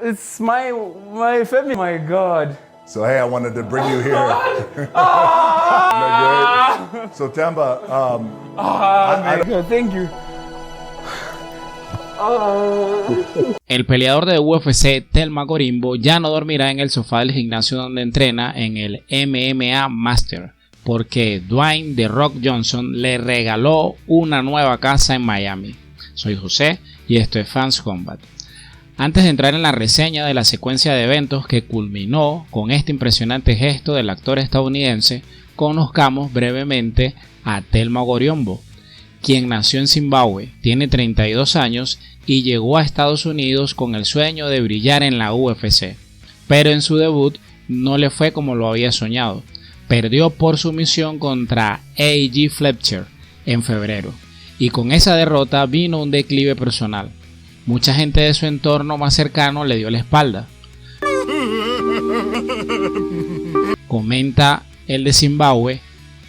It's my family. My God. So hey, I wanted to bring you here. Isn't that great? So Temba, Thank you. El peleador de UFC Thelma Gorimbo ya no dormirá en el sofá del gimnasio donde entrena en el MMA Master, porque Dwayne The Rock Johnson le regaló una nueva casa en Miami. Soy José y esto es Fans Combat. Antes de entrar en la reseña de la secuencia de eventos que culminó con este impresionante gesto del actor estadounidense, conozcamos brevemente a Thelma Gorimbo, quien nació en Zimbabue, tiene 32 años y llegó a Estados Unidos con el sueño de brillar en la UFC, pero en su debut no le fue como lo había soñado. Perdió por sumisión contra A.J. Fletcher en febrero, y con esa derrota vino un declive personal. Mucha gente de su entorno más cercano le dio la espalda. Comenta el de Zimbabue: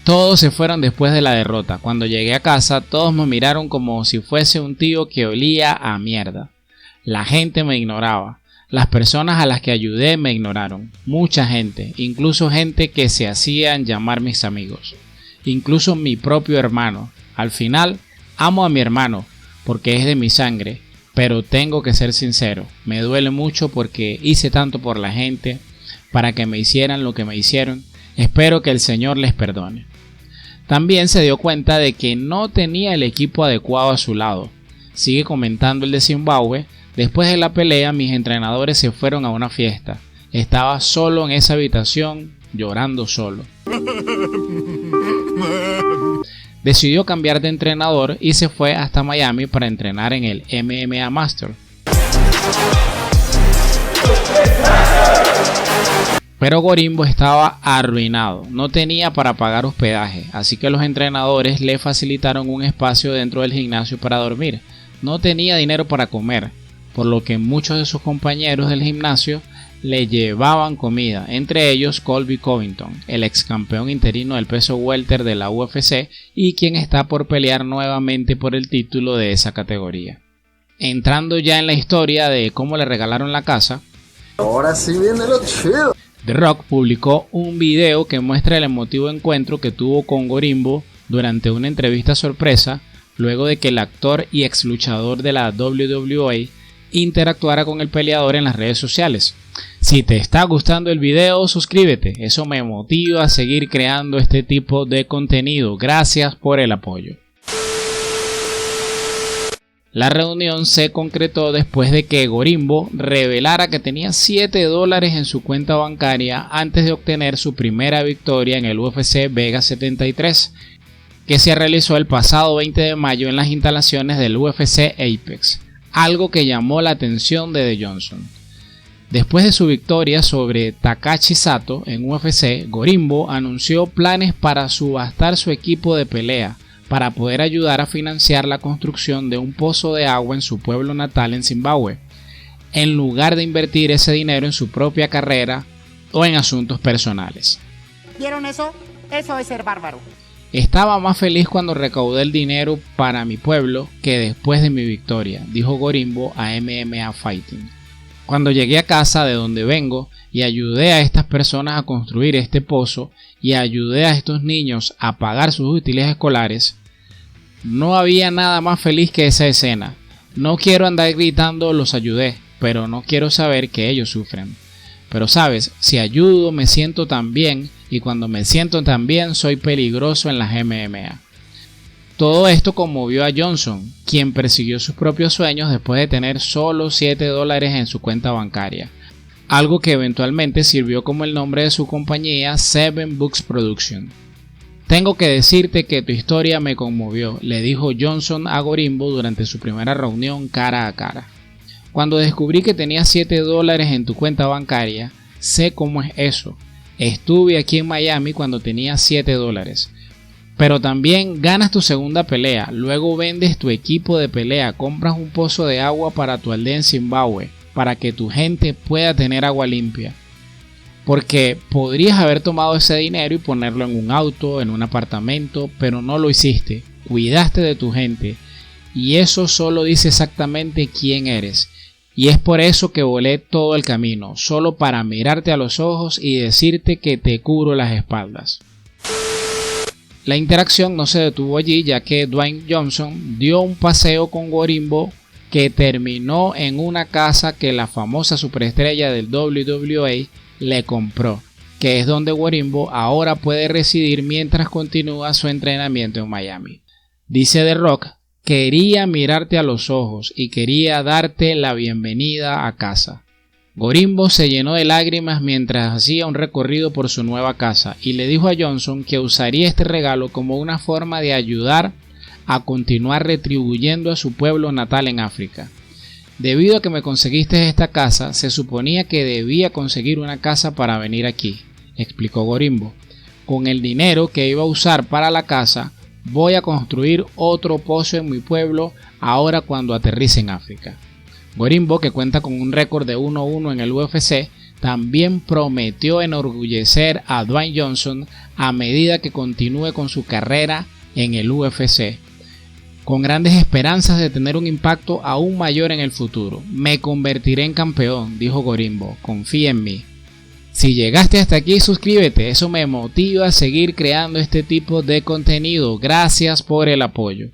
todos se fueron después de la derrota. Cuando llegué a casa, todos me miraron como si fuese un tío que olía a mierda. La gente me ignoraba. Las personas a las que ayudé me ignoraron. Mucha gente, incluso gente que se hacían llamar mis amigos. Incluso mi propio hermano. Al final, amo a mi hermano porque es de mi sangre. Pero tengo que ser sincero, me duele mucho porque hice tanto por la gente para que me hicieran lo que me hicieron. Espero que el Señor les perdone. También se dio cuenta de que no tenía el equipo adecuado a su lado. Sigue comentando el de Zimbabue: después de la pelea mis entrenadores se fueron a una fiesta. Estaba solo en esa habitación, llorando solo. Decidió cambiar de entrenador y se fue hasta Miami para entrenar en el MMA Master. Pero Gorimbo estaba arruinado, no tenía para pagar hospedaje, así que los entrenadores le facilitaron un espacio dentro del gimnasio para dormir. No tenía dinero para comer, por lo que muchos de sus compañeros del gimnasio le llevaban comida, entre ellos Colby Covington, el ex campeón interino del peso welter de la UFC y quien está por pelear nuevamente por el título de esa categoría. Entrando ya en la historia de cómo le regalaron la casa, ahora sí viene lo chido. The Rock publicó un video que muestra el emotivo encuentro que tuvo con Gorimbo durante una entrevista sorpresa, luego de que el actor y ex luchador de la WWE interactuara con el peleador en las redes sociales. Si te está gustando el video, suscríbete, eso me motiva a seguir creando este tipo de contenido. Gracias por el apoyo. La reunión se concretó después de que Gorimbo revelara que tenía $7 en su cuenta bancaria antes de obtener su primera victoria en el UFC Vegas 73, que se realizó el pasado 20 de mayo en las instalaciones del UFC Apex, algo que llamó la atención de The Johnson. Después de su victoria sobre Takashi Sato en UFC, Gorimbo anunció planes para subastar su equipo de pelea para poder ayudar a financiar la construcción de un pozo de agua en su pueblo natal en Zimbabue, en lugar de invertir ese dinero en su propia carrera o en asuntos personales. ¿Vieron eso? Eso es ser bárbaro. Estaba más feliz cuando recaudé el dinero para mi pueblo que después de mi victoria, dijo Gorimbo a MMA Fighting. Cuando llegué a casa de donde vengo y ayudé a estas personas a construir este pozo y ayudé a estos niños a pagar sus útiles escolares, no había nada más feliz que esa escena. No quiero andar gritando los ayudé, pero no quiero saber que ellos sufren. Pero sabes, si ayudo me siento tan bien, y cuando me siento tan bien soy peligroso en las MMA. Todo esto conmovió a Johnson, quien persiguió sus propios sueños después de tener solo $7 en su cuenta bancaria, algo que eventualmente sirvió como el nombre de su compañía, Seven Books Production. Tengo que decirte que tu historia me conmovió, le dijo Johnson a Gorimbo durante su primera reunión cara a cara. Cuando descubrí que tenías $7 en tu cuenta bancaria, sé cómo es eso. Estuve aquí en Miami cuando tenía $7. Pero también ganas tu segunda pelea, luego vendes tu equipo de pelea, compras un pozo de agua para tu aldea en Zimbabue, para que tu gente pueda tener agua limpia. Porque podrías haber tomado ese dinero y ponerlo en un auto, en un apartamento, pero no lo hiciste. Cuidaste de tu gente. Y eso solo dice exactamente quién eres. y es por eso que volé todo el camino, solo para mirarte a los ojos y decirte que te cubro las espaldas. La interacción no se detuvo allí, ya que Dwayne Johnson dio un paseo con Gorimbo que terminó en una casa que la famosa superestrella del WWE le compró, que es donde Gorimbo ahora puede residir mientras continúa su entrenamiento en Miami. Dice The Rock: quería mirarte a los ojos y quería darte la bienvenida a casa. Gorimbo se llenó de lágrimas mientras hacía un recorrido por su nueva casa y le dijo a Johnson que usaría este regalo como una forma de ayudar a continuar retribuyendo a su pueblo natal en África. Debido a que me conseguiste esta casa, se suponía que debía conseguir una casa para venir aquí, explicó Gorimbo. Con el dinero que iba a usar para la casa, voy a construir otro pozo en mi pueblo ahora cuando aterrice en África. Gorimbo, que cuenta con un récord de 1-1 en el UFC, también prometió enorgullecer a Dwayne Johnson a medida que continúe con su carrera en el UFC, con grandes esperanzas de tener un impacto aún mayor en el futuro. Me convertiré en campeón, dijo Gorimbo, confía en mí. Si llegaste hasta aquí, suscríbete, eso me motiva a seguir creando este tipo de contenido. Gracias por el apoyo.